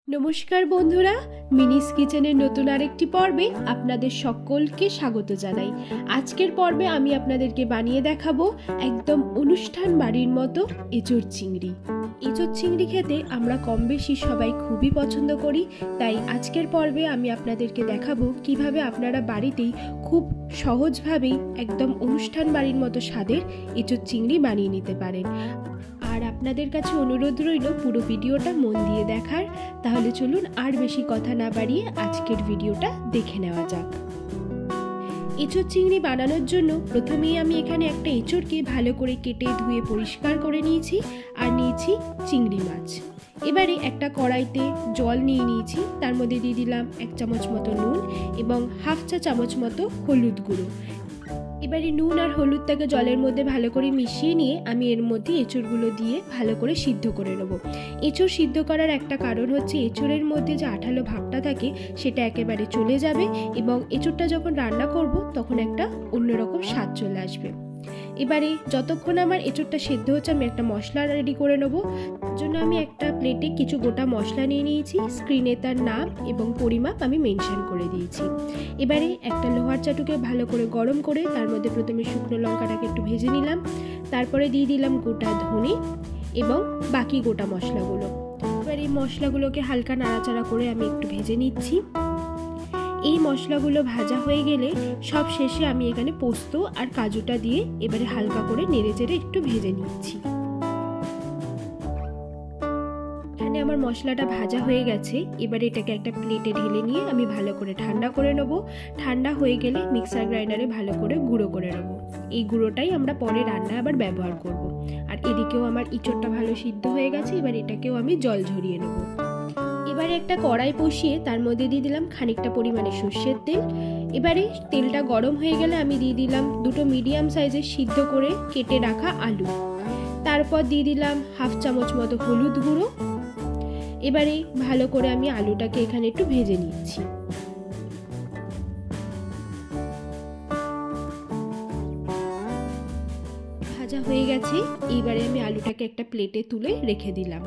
নমস্কার বন্ধুরা, মিনিস কিচেনের নতুন আরেকটি পর্বে আপনাদের সকলকে স্বাগত জানাই। আজকের পর্বে আমি আপনাদেরকে বানিয়ে দেখাবো একদম অনুষ্ঠান বাড়ির মতো এঁচোড় চিংড়ি। এঁচোড় চিংড়ি খেতে আমরা কম বেশি সবাই খুবই পছন্দ করি, তাই আজকের পর্বে আমি আপনাদেরকে দেখাবো কিভাবে আপনারা বাড়িতেই খুব সহজভাবেই একদম অনুষ্ঠান বাড়ির মতো স্বাদের এঁচোড় চিংড়ি বানিয়ে নিতে পারেন। আর আপনাদের কাছে অনুরোধ রইল পুরো ভিডিওটা মন দিয়ে দেখার। তাহলে চলুন আর বেশি কথা না বাড়িয়ে আজকের ভিডিওটা দেখে নেওয়া যাক। এঁচোড় চিংড়ি বানানোর জন্য প্রথমেই আমি এখানে একটা এঁচোড়কে ভালো করে কেটে ধুয়ে পরিষ্কার করে নিয়েছি আর নিয়েছি চিংড়ি মাছ। এবারে একটা কড়াইতে জল নিয়ে নিয়েছি, তার মধ্যে দিয়ে দিলাম 1 চামচ মতো নুন এবং হাফ চা চামচ মতো হলুদ গুঁড়ো। এবারে নুন আর হলুদটাকে জলের মধ্যে ভালো করে মিশিয়ে নিয়ে আমি এর মধ্যে এঁচোড়গুলো দিয়ে ভালো করে সিদ্ধ করে নেব। এঁচোড় সিদ্ধ করার একটা কারণ হচ্ছে এঁচোড়ের মধ্যে যে আঠালো ভাবটা থাকে সেটা একেবারে চলে যাবে এবং এঁচোড়টা যখন রান্না করব তখন একটা অন্যরকম স্বাদ চলে আসবে। এবারে যতক্ষণ আমার এঁচোড়টা সেদ্ধ হচ্ছে আমি একটা মশলা রেডি করে নেব। তার জন্য আমি একটা প্লেটে কিছু গোটা মশলা নিয়ে নিয়েছি, স্ক্রিনে তার নাম এবং পরিমাপ আমি মেনশন করে দিয়েছি। এবারে একটা লোহার চাটুকে ভালো করে গরম করে তার মধ্যে প্রথমে শুকনো লঙ্কাটাকে একটু ভেজে নিলাম, তারপরে দিয়ে দিলাম গোটা ধনে এবং বাকি গোটা মশলাগুলো। এবার এই মশলাগুলোকে হালকা নাড়াচাড়া করে আমি একটু ভেজে নিচ্ছি। এই মশলাগুলো ভাজা হয়ে গেলে সব শেষে আমি এখানে পোস্ত আর কাজুটা দিয়ে এবারে হালকা করে নেড়েচেড়ে একটু ভেজে নিচ্ছি। এখানে আমার মশলাটা ভাজা হয়ে গেছে। এবারে এটাকে একটা প্লেটে ঢেলে নিয়ে আমি ভালো করে ঠান্ডা করে নেব। ঠান্ডা হয়ে গেলে মিক্সার গ্রাইন্ডারে ভালো করে গুঁড়ো করে নেব। এই গুঁড়োটাই আমরা পরে রান্নায় আবার ব্যবহার করব। আর এদিকেও আমার এঁচোড়টা ভালো সিদ্ধ হয়ে গেছে, এবার এটাকেও আমি জল ঝরিয়ে নেব। এবারে একটা কড়াই বসিয়ে তার মধ্যে দিয়ে দিলাম খানিকটা পরিমাণে সর্ষের তেল। এবারে তেলটা গরম হয়ে গেলে আমি দিয়ে দিলাম দুটো মিডিয়াম সাইজের সিদ্ধ করে কেটে রাখা আলু। তারপর দিয়ে দিলাম হাফ চামচ মতো হলুদ গুঁড়ো। এবারে ভালো করে আমি আলুটাকে এখানে একটু ভেজে নিচ্ছি। ভাজা হয়ে গেছে, এইবারে আমি আলুটাকে একটা প্লেটে তুলে রেখে দিলাম।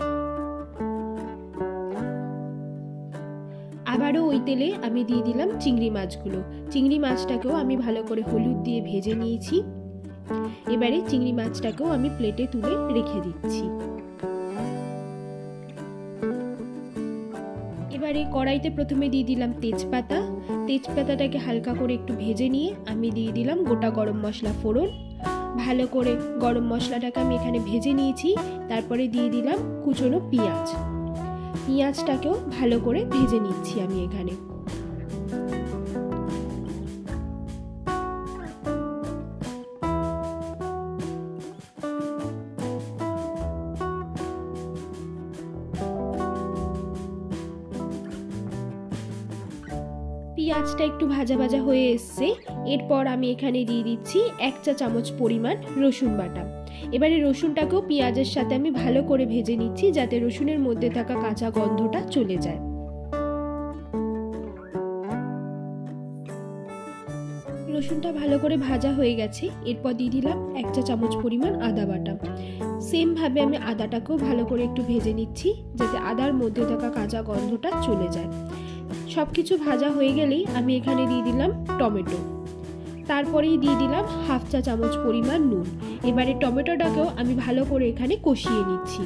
আবারও ওই তেলে আমি দিয়ে দিলাম চিংড়ি মাছগুলো। চিংড়ি মাছটাকেও আমি ভালো করে হলুদ দিয়ে ভেজে নিয়েছি। এবারে চিংড়ি মাছটাকেও আমি প্লেটে তুলে রেখে দিচ্ছি। এবারে কড়াইতে প্রথমে দিয়ে দিলাম তেজপাতা। তেজপাতাটাকে হালকা করে একটু ভেজে নিয়ে আমি দিয়ে দিলাম গোটা গরম মশলা ফোড়ন। ভালো করে গরম মশলাটাকে আমি এখানে ভেজে নিয়েছি। তারপরে দিয়ে দিলাম কুচনো পেঁয়াজ। পেঁয়াজটাকেও ভালো করে ভেজে নিচ্ছি আমি এখানে। পেঁয়াজটা একটু ভাজা ভাজা হয়ে এসছে। এরপর আমি এখানে দিয়ে দিচ্ছি 1 চা চামচ পরিমাণ রসুন বাটা। এবারে রসুনটাকেও পেঁয়াজের সাথে আমি ভালো করে ভেজে নিচ্ছি যাতে রসুনের মধ্যে থাকা কাঁচা গন্ধটা চলে যায়। রসুনটা ভালো করে ভাজা হয়ে গেছে। এরপর দিয়ে দিলাম 1 চা চামচ পরিমাণ আদা বাটা। সেম ভাবে আমি আদাটাকেও ভালো করে একটু ভেজে নিচ্ছি যাতে আদার মধ্যে থাকা কাঁচা গন্ধটা চলে যায়। সবকিছু ভাজা হয়ে গেলেই আমি এখানে দিয়ে দিলাম টমেটো। তারপরেই দিয়ে দিলাম হাফ চা চামচ পরিমাণ নুন। এবারে টমেটোটাকেও আমি ভালো করে এখানে কষিয়ে নিচ্ছি।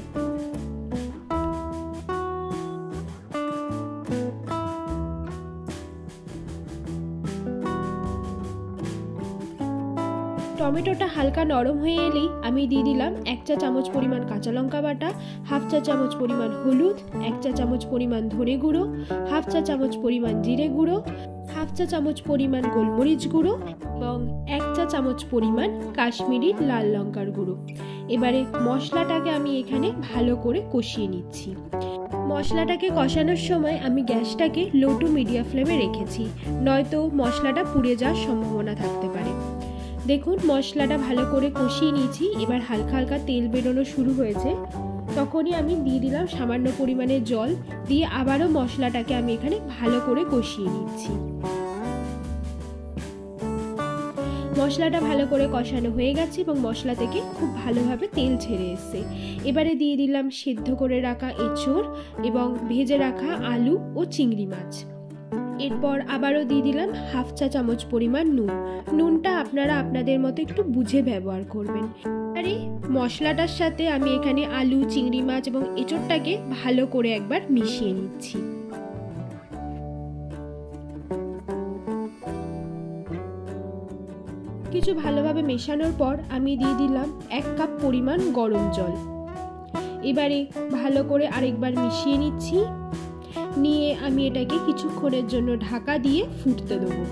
টমেটোটা হালকা নরম হয়ে এলেই আমি দিয়ে দিলাম 1 চা চামচ পরিমাণ কাঁচা লঙ্কা বাটা, হাফ চা চামচ পরিমাণ হলুদ, 1 চা চামচ পরিমাণ ধনে গুঁড়ো, হাফ চা চামচ পরিমাণ জিরে গুঁড়ো, হাফ চা চামচ পরিমাণ গোলমরিচ গুঁড়ো এবং 1 চা চামচ পরিমাণ কাশ্মীরি লাল লঙ্কার গুঁড়ো। এবারে মশলাটাকে আমি এখানে ভালো করে কষিয়ে নিচ্ছি। মশলাটাকে কষানোর সময় আমি গ্যাসটাকে লো টু মিডিয়াম ফ্লেমে রেখেছি, নয়তো মশলাটা পুড়ে যাওয়ার সম্ভাবনা থাকতে পারে। দেখুন মশলাটা ভালো করে কষিয়ে নিয়েছি। এবার হালকা হালকা তেল বেরোনো শুরু হয়েছে, তখনই আমি দিয়ে দিলাম সামান্য পরিমাণে জল দিয়ে আবারও মশলাটাকে আমি এখানে ভালো করে কষিয়ে নিচ্ছি। মশলাটা ভালো করে কষানো হয়ে গেছে এবং মশলা থেকে খুব ভালোভাবে তেল ছেড়ে এসেছে। এবারে দিয়ে দিলাম সেদ্ধ করে রাখা এঁচোড় এবং ভেজে রাখা আলু ও চিংড়ি মাছ। এরপর আবারও দিয়ে দিলাম 1/2 চা চামচ পরিমাণ নুন। নুনটা আপনারা আপনাদের মতো একটু বুঝে ব্যবহার করবেন। আর এই মশলাটার সাথে আমি এখানে আলু, চিংড়ি মাছ এবং এঁচোড়টাকে ভালো করে একবার মিশিয়ে নিচ্ছি। কিছু ভালোভাবে মেশানোর পর আমি দিয়ে দিলাম 1 কাপ পরিমাণ গরম জল। এবারে ভালো করে আরেকবার মিশিয়ে নিচ্ছি। নিয়ে আমি এটাকে কিছুক্ষণের জন্য ঢাকা দিয়ে ফুটতে দেবো।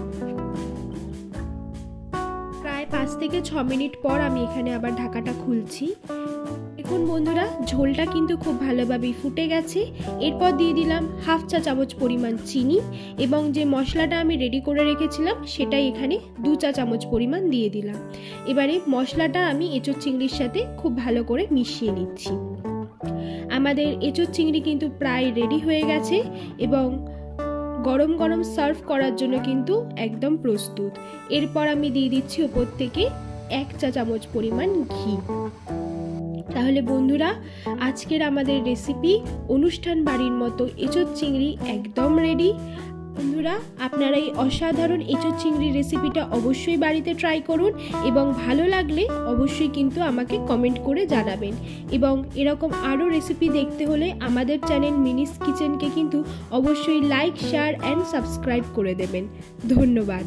প্রায় 5 থেকে 6 মিনিট পর আমি এখানে আবার ঢাকাটা খুলছি। দেখুন বন্ধুরা, ঝোলটা কিন্তু খুব ভালোভাবেই ফুটে গেছে। এরপর দিয়ে দিলাম 1/2 চা চামচ পরিমাণ চিনি এবং যে মশলাটা আমি রেডি করে রেখেছিলাম সেটাই এখানে 2 চা চামচ পরিমাণ দিয়ে দিলাম। এবারে মশলাটা আমি এঁচোড় চিংড়ির সাথে খুব ভালো করে মিশিয়ে নিচ্ছি। আমাদের এঁচোড় চিংড়ি কিন্তু প্রায় রেডি হয়ে গেছে এবং গরম গরম সার্ভ করার জন্য কিন্তু একদম প্রস্তুত। এরপর আমি দিয়ে দিচ্ছি ওপর থেকে 1 চা চামচ পরিমাণ ঘি। তাহলে বন্ধুরা, আজকের আমাদের রেসিপি অনুষ্ঠান বাড়ির মতো এঁচোড় চিংড়ি একদম রেডি। বন্ধুরা, আপনারা এই অসাধারণ এঁচোড় চিংড়ির রেসিপিটা অবশ্যই বাড়িতে ট্রাই করুন এবং ভালো লাগলে অবশ্যই কিন্তু আমাকে কমেন্ট করে জানাবেন। এবং এরকম আরও রেসিপি দেখতে হলে আমাদের চ্যানেল মিনিস কিচেনকে কিন্তু অবশ্যই লাইক, শেয়ার অ্যান্ড সাবস্ক্রাইব করে দেবেন। ধন্যবাদ।